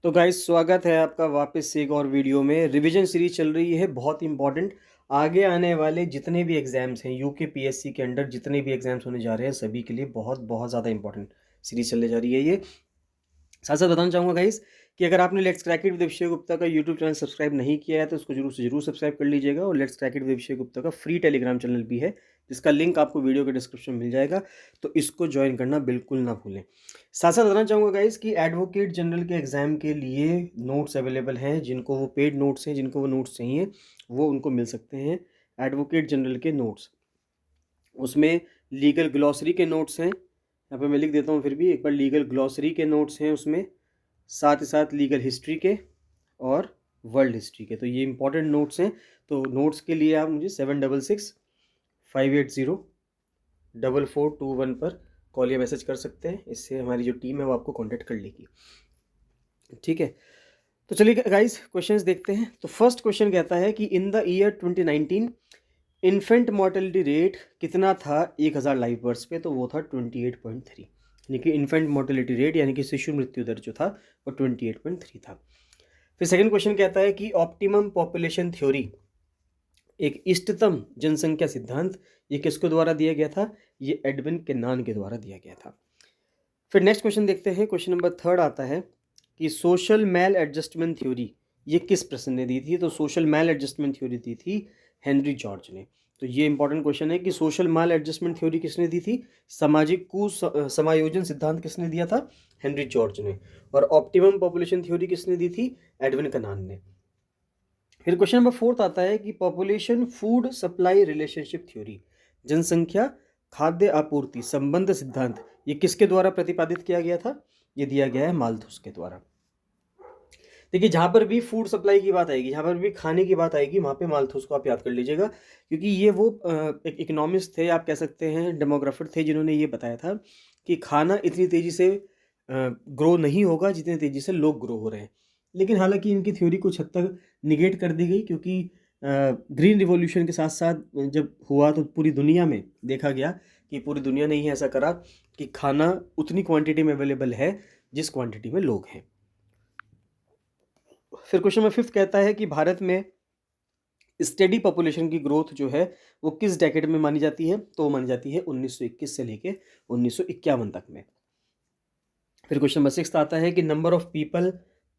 तो गाइस स्वागत है आपका वापस से एक और वीडियो में। रिवीजन सीरीज चल रही है, बहुत इंपॉर्टेंट। आगे आने वाले जितने भी एग्जाम्स हैं यूके पीएससी के अंडर, जितने भी एग्जाम्स होने जा रहे हैं सभी के लिए बहुत बहुत ज़्यादा इंपॉर्टेंट सीरीज चलने जा रही है ये। साथ साथ बताना चाहूँगा गाइस कि अगर आपने let's crack it with Abhishek Gupta का यूट्यूब चैनल सब्सक्राइब नहीं किया है तो उसको जरूर से जरूर सब्सक्राइब कर लीजिएगा। और let's crack it with Abhishek Gupta का फ्री टेलीग्राम चैनल भी है जिसका लिंक आपको वीडियो के डिस्क्रिप्शन में मिल जाएगा, तो इसको ज्वाइन करना बिल्कुल ना भूलें। साथ साथ बताना चाहूँगा गाइस कि एडवोकेट जनरल के एग्ज़ाम के लिए नोट्स अवेलेबल हैं। जिनको वो पेड नोट्स हैं, जिनको वो नोट्स चाहिए वो उनको मिल सकते हैं। एडवोकेट जनरल के नोट्स, उसमें लीगल ग्लॉसरी के नोट्स हैं। यहाँ पे मैं लिख देता हूँ फिर भी एक बार, लीगल ग्लॉसरी के नोट्स हैं उसमें, साथ ही साथ लीगल हिस्ट्री के और वर्ल्ड हिस्ट्री के। तो ये इंपॉर्टेंट नोट्स हैं। तो नोट्स के लिए आप मुझे 7665804421 पर कॉल या मैसेज कर सकते हैं। इससे हमारी जो टीम है वो आपको कांटेक्ट कर लेगी, ठीक है। तो चलिए गाइस क्वेश्चंस देखते हैं। तो फर्स्ट क्वेश्चन कहता है कि in the year 2019 infant mortality rate कितना था 1000 लाइव बर्ड्स पे? तो वो था 28.3, यानी कि इन्फेंट मॉर्टेलिटी रेट यानी कि शिशु मृत्यु दर जो था वो 28.3 था। फिर सेकंड क्वेश्चन कहता है कि ऑप्टिमम पॉपुलेशन थ्योरी, एक इष्टतम जनसंख्या सिद्धांत, ये किसके द्वारा दिया गया था? ये एडविन केनान के द्वारा दिया गया था। फिर नेक्स्ट क्वेश्चन देखते हैं। क्वेश्चन नंबर थर्ड आता है कि सोशल मैल एडजस्टमेंट थ्योरी ये किस पर्सन ने दी थी? तो सोशल मैल एडजस्टमेंट थ्योरी दी थी हेनरी जॉर्ज ने। तो ये इंपॉर्टेंट क्वेश्चन है कि सोशल मैल एडजस्टमेंट थ्योरी किसने दी थी? सामाजिक समायोजन सिद्धांत किसने दिया था? हेनरी जॉर्ज ने। और ऑप्टिमम पॉपुलेशन थ्योरी किसने दी थी? एडविन केनान ने। फिर क्वेश्चन नंबर फोर्थ आता है कि population food supply relationship theory, जनसंख्या खाद्य आपूर्ति संबंध सिद्धांत, ये किसके द्वारा प्रतिपादित किया गया था? ये दिया गया है माल्थus के द्वारा। देखिए जहाँ पर भी फूड सप्लाई की बात आएगी, जहाँ पर भी खाने की बात आएगी, वहाँ पे माल्थus को आप याद कर लीजिएगा, क्योंकि ये वो एक इकोनॉमिस्ट थे, आप कह सकते हैं डेमोग्राफर थे, जिन्होंने ये बताया था कि खाना इतनी तेज़ी से ग्रो नहीं होगा जितनी तेज़ी से लोग ग्रो हो रहे हैं। लेकिन हालांकि इनकी थ्योरी कुछ हद तक निगेट कर दी गई, क्योंकि ग्रीन रिवॉल्यूशन के साथ साथ जब हुआ तो पूरी दुनिया में देखा गया कि पूरी दुनिया ने ही ऐसा करा कि खाना उतनी क्वांटिटी में अवेलेबल है जिस क्वांटिटी में लोग हैं। फिर क्वेश्चन नंबर फिफ्थ कहता है कि भारत में स्टेडी पॉपुलेशन की ग्रोथ जो है वो किस डेकेड में मानी जाती है? तो मानी जाती है 1921 से लेके 1951 तक में। फिर क्वेश्चन नंबर सिक्स आता है कि number of people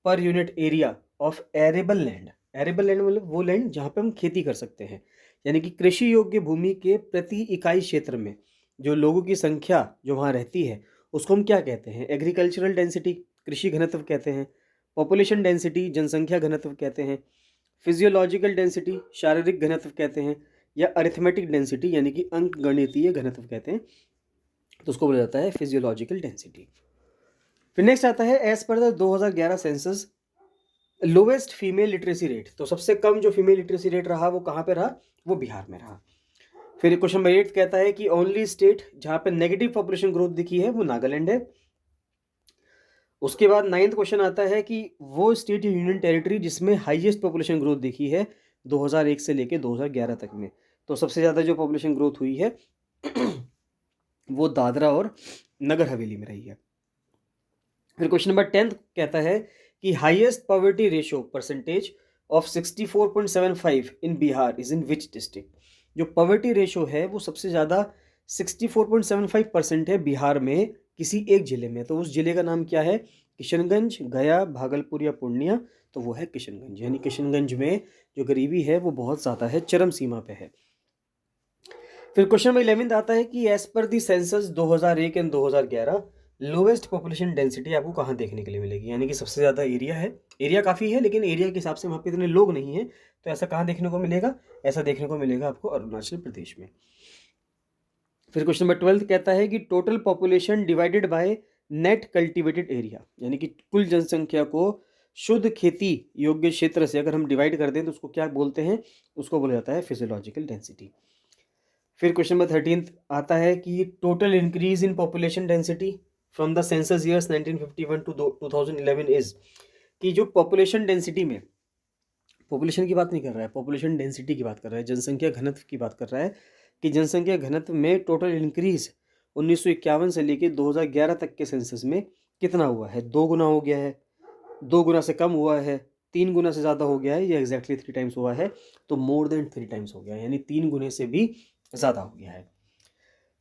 per unit area of arable land, arable land मतलब वो लैंड जहाँ पे हम खेती कर सकते हैं, यानी कि कृषि योग्य भूमि के प्रति इकाई क्षेत्र में जो लोगों की संख्या जो वहाँ रहती है उसको हम क्या कहते हैं? एग्रीकल्चरल डेंसिटी, कृषि घनत्व कहते हैं। पॉपुलेशन डेंसिटी, जनसंख्या घनत्व कहते हैं। फिजियोलॉजिकल डेंसिटी, शारीरिक घनत्व कहते हैं। या अरिथमेटिक डेंसिटी यानी कि अंक गणितीय घनत्व कहते हैं, तो उसको बोला जाता है फिजियोलॉजिकल डेंसिटी। फिर नेक्स्ट आता है as per the 2011 census lowest female literacy rate, तो सबसे कम जो फीमेल लिटरेसी रेट रहा वो कहाँ पे रहा? वो बिहार में रहा। फिर क्वेश्चन नंबर 8 कहता है कि ओनली स्टेट जहाँ पे नेगेटिव पॉपुलेशन ग्रोथ दिखी है वो नागालैंड है। उसके बाद नाइन्थ क्वेश्चन आता है कि वो स्टेट यूनियन टेरिटरी जिसमें हाईएस्ट पॉपुलेशन ग्रोथ दिखी है 2001 से लेके 2011 तक में। तो सबसे ज़्यादा जो पॉपुलेशन ग्रोथ हुई है वो दादरा और नगर हवेली में रही है। फिर क्वेश्चन नंबर 10 कहता है कि highest poverty ratio percentage of 64.75 in Bihar is in which district? जो पॉवर्टी रेशियो है वो सबसे ज़्यादा 64.75% है बिहार में किसी एक ज़िले में। तो उस ज़िले का नाम क्या है? किशनगंज, गया, भागलपुर या पूर्णिया? तो वो है किशनगंज, यानी किशनगंज में जो गरीबी है वो बहुत ज़्यादा है, चरम सीमा पे है। फिर क्वेश्चन नंबर 11 आता है कि as per the census 2001 and 2011 lowest population density आपको कहाँ देखने के लिए मिलेगी? यानी कि सबसे ज़्यादा एरिया है, एरिया काफ़ी है लेकिन एरिया के हिसाब से वहाँ पे इतने लोग नहीं हैं, तो ऐसा कहाँ देखने को मिलेगा? ऐसा देखने को मिलेगा आपको अरुणाचल प्रदेश में। फिर क्वेश्चन नंबर 12 कहता है कि total population divided by net cultivated area, यानी कि कुल जनसंख्या को शुद्ध खेती योग्य क्षेत्र से अगर हम डिवाइड कर दें तो उसको क्या बोलते हैं? उसको बोला जाता है फिजियोलॉजिकल डेंसिटी। फिर क्वेश्चन नंबर 13 आता है कि total increase in population density from the census years 1951 to 2011 is, कि जो पॉपुलेशन डेंसिटी में, पॉपुलेशन की बात नहीं कर रहा है, पॉपुलेशन डेंसिटी की बात कर रहा है, जनसंख्या घनत्व की बात कर रहा है कि जनसंख्या घनत्व में टोटल इंक्रीज 1951 से लेके 2011 तक के सेंसस में कितना हुआ है? 2 गुना हो गया है। 2 गुना से कम हुआ है, 3 गुना से ज़्यादा हो गया है, या एग्जैक्टली 3 टाइम्स हुआ है, तो मोर देन 3 टाइम्स हो गया है, यानी 3 गुने से भी ज़्यादा हो गया है।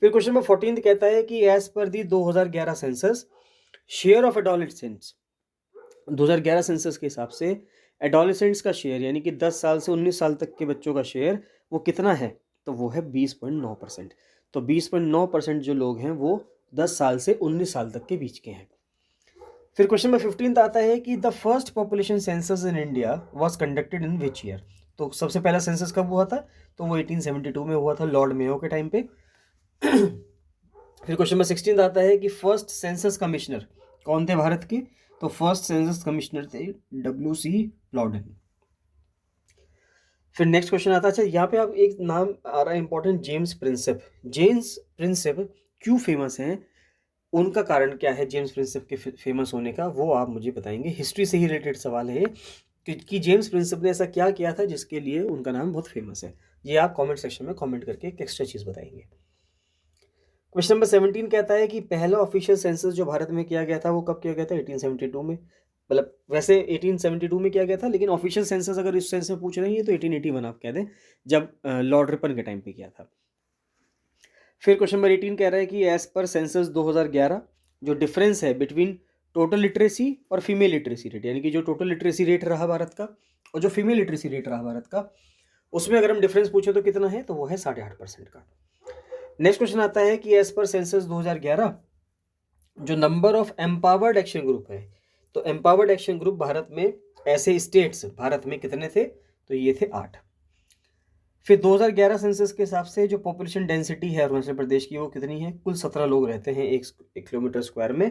फिर क्वेश्चन नंबर 14 कहता है कि as per the 2011 census share of adolescents, 2011 census के हिसाब से एडोलेसेंट्स का शेयर यानी कि 10 साल से 19 साल तक के बच्चों का शेयर वो कितना है, तो वो है 20.9%। तो 20.9% जो लोग हैं वो 10 साल से 19 साल तक के बीच के हैं। फिर क्वेश्चन नंबर 15 आता है कि the first population census in India was conducted in which year. तो सबसे पहला सेंसस कब हुआ था, तो वो 1872 में हुआ था, लॉर्ड मेयो के टाइम पे। फिर क्वेश्चन नंबर 16 आता है कि फर्स्ट सेंसस कमिश्नर कौन थे भारत के, तो फर्स्ट सेंसस कमिश्नर थे WC प्लॉडेन। फिर नेक्स्ट क्वेश्चन आता है, अच्छा यहाँ पे आप एक नाम आ रहा है important, James Prinsep. James Prinsep क्यों फेमस हैं, उनका कारण क्या है जेम्स प्रिंसेप के फेमस होने का, वो आप मुझे बताएंगे। हिस्ट्री से ही रिलेटेड सवाल है कि जेम्स प्रिंसेप ने ऐसा क्या किया था जिसके लिए उनका नाम बहुत फेमस है। ये आप कमेंट सेक्शन में कमेंट करके एक एक्स्ट्रा चीज़ बताएंगे। क्वेश्चन नंबर 17 कहता है कि पहला ऑफिशियल सेंसस जो भारत में किया गया था वो कब किया गया था, 1872 में। मतलब वैसे 1872 में किया गया था, लेकिन ऑफिशियल सेंसस अगर इस सेंस में पूछ रहे हैं तो 1881 आप कह दें, जब लॉर्ड रिपन के टाइम पे किया था। फिर क्वेश्चन नंबर 18 कह रहा है कि एज पर सेंसस 2011 जो डिफरेंस है बिटवीन टोटल लिटरेसी और फीमेल लिटरेसी रेट, यानी कि जो टोटल लिटरेसी रेट रहा भारत का और जो फीमेल लिटरेसी रेट रहा भारत का, उसमें अगर हम डिफरेंस पूछे तो कितना है, तो वो है 8.5% का। नेक्स्ट क्वेश्चन आता है कि एज पर सेंसस 2011 जो number of empowered action group है, तो एम्पावर्ड एक्शन ग्रुप भारत में ऐसे स्टेट्स भारत में कितने थे, तो ये थे 8। फिर 2011 सेंसस के हिसाब से जो पॉपुलेशन डेंसिटी है अरुणाचल प्रदेश की वो कितनी है, कुल 17 लोग रहते हैं 1 किलोमीटर स्क्वायर में।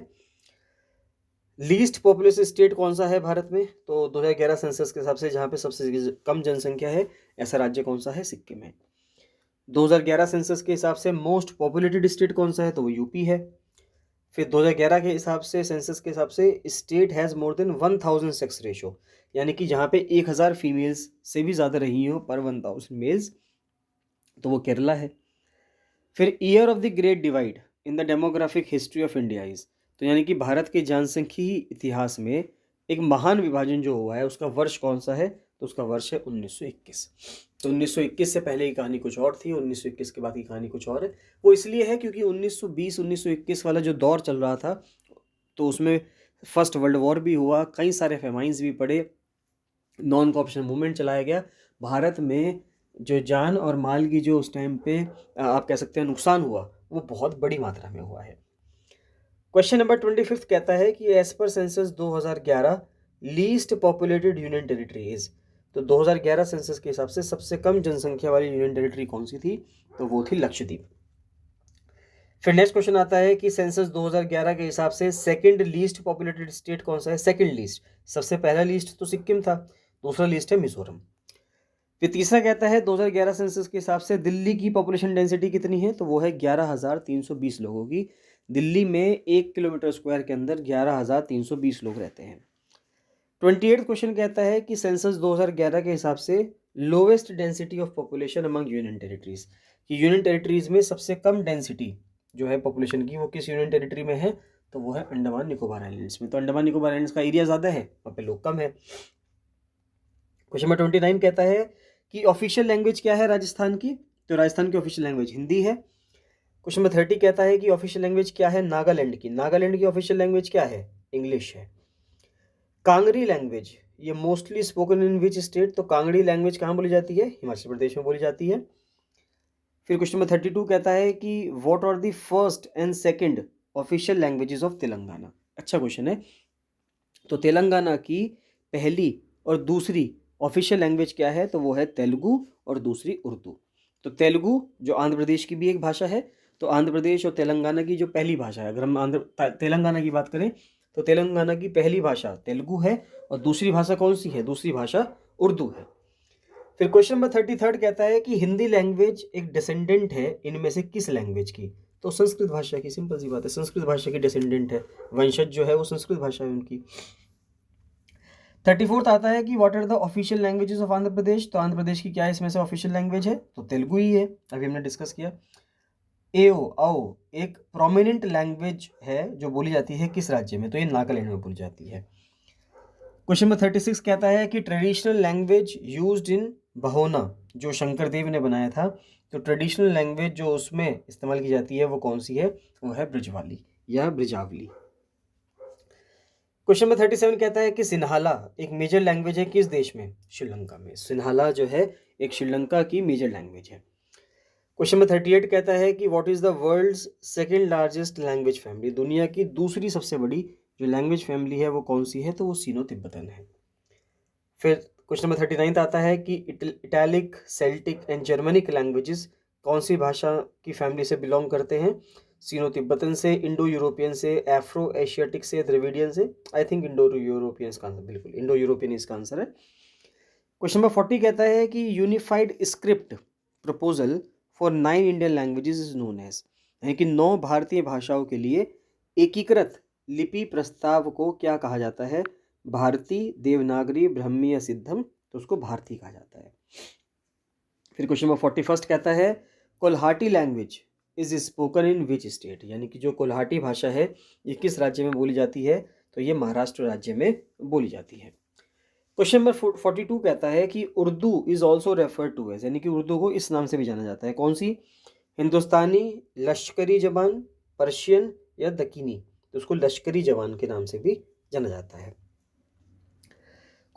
लीस्ट पॉपुलेस स्टेट कौन सा है भारत में, तो 2011 सेंसस के हिसाब से जहाँ पे सबसे कम जनसंख्या है ऐसा राज्य कौन सा है, सिक्किम है। 2011 सेंसस के हिसाब से मोस्ट पॉपुलेटेड स्टेट कौन सा है, तो वो यूपी है। फिर 2011 के हिसाब से सेंसस के हिसाब से state has more than 1000 sex ratio, यानी कि जहाँ पे 1000 फीमेल्स से भी ज़्यादा रही हो पर 1000 मेल्स, तो वो केरला है। फिर year of the great divide in the demographic history of India is, तो यानी कि भारत के जनसंख्यिकी इतिहास में एक महान विभाजन जो हुआ है उसका वर्ष कौन सा है, तो उसका वर्ष है 1921। तो 1921 से पहले की कहानी कुछ और थी, 1921 के बाद की कहानी कुछ और है। वो इसलिए है क्योंकि 1920-1921 वाला जो दौर चल रहा था तो उसमें फर्स्ट वर्ल्ड वॉर भी हुआ, कई सारे फेमाइंस भी पड़े, नॉन कॉपरेशन मूवमेंट चलाया गया। भारत में जो जान और माल की जो उस टाइम पे आप कह सकते हैं नुकसान हुआ वो बहुत बड़ी मात्रा में हुआ है। क्वेश्चन नंबर 25 कहता है कि as per census 2011 least populated union territory is, तो 2011 सेंसस के हिसाब से सबसे कम जनसंख्या वाली यूनियन टेरिटरी कौन सी थी, तो वो थी लक्षद्वीप। फिर नेक्स्ट क्वेश्चन आता है कि सेंसस 2011 के हिसाब से सेकंड लीस्ट पॉपुलेटेड स्टेट कौन सा है, सेकंड लीस्ट, सबसे पहला लीस्ट तो सिक्किम था, दूसरा लीस्ट है मिजोरम। फिर तीसरा कहता है 2011 सेंसस के हिसाब से दिल्ली की पॉपुलेशन डेंसिटी कितनी है, तो वो है 11,320 लोगों की। दिल्ली में 1 किलोमीटर स्क्वायर के अंदर 11,320 लोग रहते हैं। 28 क्वेश्चन कहता है कि सेंसस 2011 के हिसाब से lowest density of population among union territories, कि यूनियन टेरिटरीज में सबसे कम डेंसिटी जो है पॉपुलेशन की वो किस यूनियन टेरिटरी में है, तो वो है अंडमान निकोबार आइलैंड्स में। तो अंडमान निकोबार आइलैंड्स का एरिया ज़्यादा है, वहाँ पे लोग कम है। क्वेश्चन नंबर 29 कहता है कि ऑफिशियल लैंग्वेज क्या है राजस्थान की, तो राजस्थान की ऑफिशियल लैंग्वेज हिंदी है। क्वेश्चन नंबर 30 कहता है कि ऑफिशियल लैंग्वेज क्या है नागालैंड की, नागालैंड की ऑफिशियल लैंग्वेज क्या है, इंग्लिश है। कांगड़ी लैंग्वेज ये mostly spoken in which state, तो कांगड़ी लैंग्वेज कहाँ बोली जाती है, हिमाचल प्रदेश में बोली जाती है। फिर क्वेश्चन नंबर 32 कहता है कि what are the first and second official languages of Telangana. अच्छा क्वेश्चन है। तो तेलंगाना की पहली और दूसरी ऑफिशियल लैंग्वेज क्या है, तो वो है तेलुगु और दूसरी उर्दू। तो तेलुगु जो आंध्र प्रदेश की भी एक भाषा है, तो आंध्र प्रदेश और तेलंगाना की जो पहली भाषा है, अगर हम तेलंगाना की बात करें तो तेलंगाना की पहली भाषा तेलुगु है और दूसरी भाषा कौन सी है, दूसरी भाषा उर्दू है। फिर क्वेश्चन नंबर 33 कहता है कि हिंदी लैंग्वेज एक डिसेंडेंट है इनमें से किस लैंग्वेज की, तो संस्कृत भाषा की। सिंपल सी बात है, संस्कृत भाषा की डिसेंडेंट है, वंशज जो है वो संस्कृत भाषा है उनकी। 34 आता है कि what are the official languages of Andhra Pradesh, तो आंध्र प्रदेश की क्या इसमें से ऑफिशियल लैंग्वेज है, तो तेलुगु ही है, अभी हमने डिस्कस किया। एओ आओ एक प्रोमिनेंट लैंग्वेज है जो बोली जाती है किस राज्य में, तो ये नागालैंड में बोली जाती है। क्वेश्चन नंबर 36 कहता है कि ट्रेडिशनल लैंग्वेज यूज्ड इन बहोना, जो शंकर देव ने बनाया था, तो ट्रेडिशनल लैंग्वेज जो उसमें इस्तेमाल की जाती है वो कौन सी है? वो है ब्रजवाली या ब्रजावली। क्वेश्चन नंबर 37 कहता है कि सिन्हाला एक मेजर लैंग्वेज है किस देश में? श्रीलंका में। सिन्हाला जो है एक श्रीलंका की मेजर लैंग्वेज है। क्वेश्चन नंबर 38 कहता है कि what is the world's second largest language family, दुनिया की दूसरी सबसे बड़ी जो लैंग्वेज फैमिली है वो कौन सी है? तो वो सीनो तिब्बतन है। फिर क्वेश्चन नंबर 39 आता है कि Italic, Celtic and Germanic languages कौन सी भाषा की फैमिली से बिलोंग करते हैं? सीनो तिब्बतन से, इंडो यूरोपियन से, एफ्रो एशियाटिक से, द्रविडियन से। आई थिंक इंडो यूरोपियन इसका आंसर, बिल्कुल इंडो यूरोपियन इसका आंसर है। क्वेश्चन नंबर 40 कहता है कि unified script proposal for 9 Indian languages is known as, यानी कि 9 भारतीय भाषाओं के लिए एकीकृत लिपि प्रस्ताव को क्या कहा जाता है? भारती, देवनागरी, ब्रह्मी या सिद्धम, तो उसको भारती कहा जाता है। फिर क्वेश्चन नंबर 41 कहता है Kolhati language is spoken in which state, यानी कि जो कोल्हाटी भाषा है ये किस राज्य में बोली जाती है? तो ये महाराष्ट्र राज्य में बोली जाती है। क्वेश्चन नंबर 42 कहता है कि Urdu is also referred to as, यानी कि उर्दू को इस नाम से भी जाना जाता है, कौन सी? हिंदुस्तानी, लश्करी जबान, पर्शियन या दक्कनी, तो उसको लश्करी जबान के नाम से भी जाना जाता है।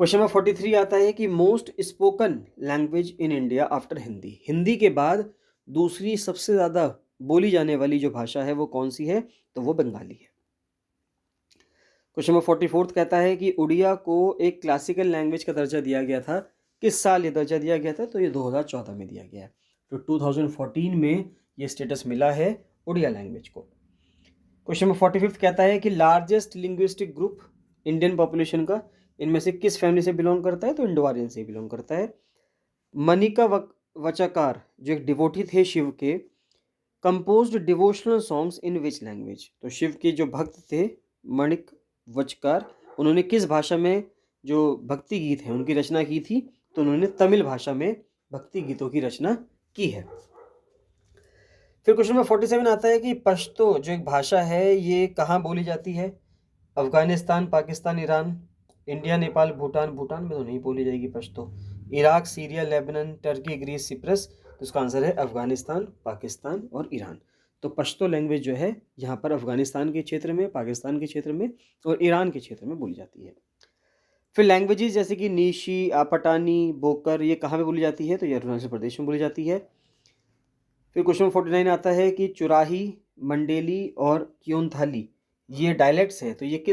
क्वेश्चन नंबर 43 आता है कि most spoken language in India after Hindi, Hindi के बाद दूसरी सबसे ज़्यादा बोली जाने वाली जो भाषा है वो कौन सी है? तो वो बंगाली है। क्वेश्चन नंबर 44 कहता है कि उड़िया को एक क्लासिकल लैंग्वेज का दर्जा दिया गया था, किस साल ये दर्जा दिया गया था? तो ये 2014 में दिया गया है। तो 2014 में ये स्टेटस मिला है उड़िया लैंग्वेज को। क्वेश्चन नंबर 45 कहता है कि largest linguistic group Indian population का इनमें से किस फैमिली से बिलोंग करता है? तो इंडो आर्यन से बिलोंग करता है। मनिका वचाकार जो एक डिवोटी थे शिव के, composed devotional songs in which language, तो शिव के जो भक्त थे मणिक वचकार, उन्होंने किस भाषा में जो भक्ति गीत हैं उनकी रचना की थी? तो उन्होंने तमिल भाषा में भक्ति गीतों की रचना की है। फिर क्वेश्चन नंबर 47 आता है कि पश्तो जो एक भाषा है ये कहाँ बोली जाती है? अफगानिस्तान, पाकिस्तान, ईरान, इंडिया, नेपाल, भूटान, भूटान में तो नहीं बोली जाएगी Pashto, Iraq, Syria, Lebanon, Turkey, Greece, Cyprus, तो इसका आंसर है अफगानिस्तान, पाकिस्तान और ईरान। तो पश्तो लैंग्वेज जो है यहाँ पर अफगानिस्तान के क्षेत्र में, पाकिस्तान के क्षेत्र में और ईरान के क्षेत्र में बोली जाती है। फिर लैंग्वेजेस जैसे कि नीशी, पटानी, बोकर, ये कहाँ पे बोली जाती है? तो ये अरुणाचल प्रदेश में बोली जाती है। फिर क्वेश्चन 49 आता है कि चुराही, मंडेली और क्योंथाली ये डायलेक्ट्स हैं, तो ये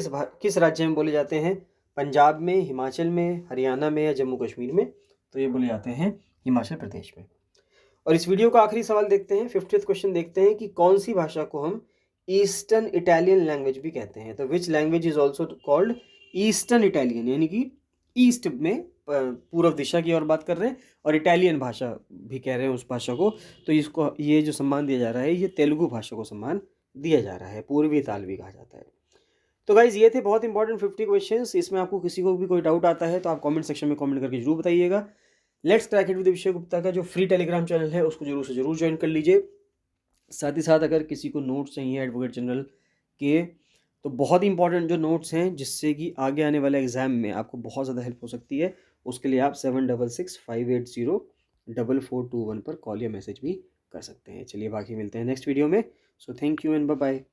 किस राज्य में बोले जाते हैं? पंजाब में, हिमाचल में, हरियाणा में या जम्मू कश्मीर में? तो ये बोले जाते हैं हिमाचल प्रदेश में। और इस वीडियो का आखिरी सवाल देखते हैं, 50th क्वेश्चन देखते हैं कि कौन सी भाषा को हम ईस्टर्न इटालियन लैंग्वेज भी कहते हैं? तो which language is also called eastern Italian, यानी कि ईस्ट में पूर्व दिशा की ओर बात कर रहे हैं, और इटालियन भाषा भी कह रहे हैं उस भाषा को। तो इसको ये जो सम्मान दिया जा रहा है ये तेलुगु भाषा को सम्मान दिया जा रहा है, पूर्वी इतालवी कहा जाता है। तो गाइज ये थे बहुत इंपॉर्टेंट 50 क्वेश्चंस। इसमें आपको किसी को भी कोई डाउट आता है तो आप कमेंट सेक्शन में कमेंट करके जरूर बताइएगा। Let's crack it with Abhishek Gupta का जो फ्री टेलीग्राम चैनल है उसको जरूर से जरूर ज्वाइन कर लीजिए। साथ ही साथ अगर किसी को नोट्स चाहिए एडवोकेट जनरल के, तो बहुत इंपॉर्टेंट जो नोट्स हैं जिससे कि आगे आने वाले एग्जाम में आपको बहुत ज़्यादा हेल्प हो सकती है, उसके लिए आप 7665804421 पर कॉल या मैसेज भी कर सकते हैं। चलिए बाकी मिलते हैं नेक्स्ट वीडियो में। So thank you and bye bye.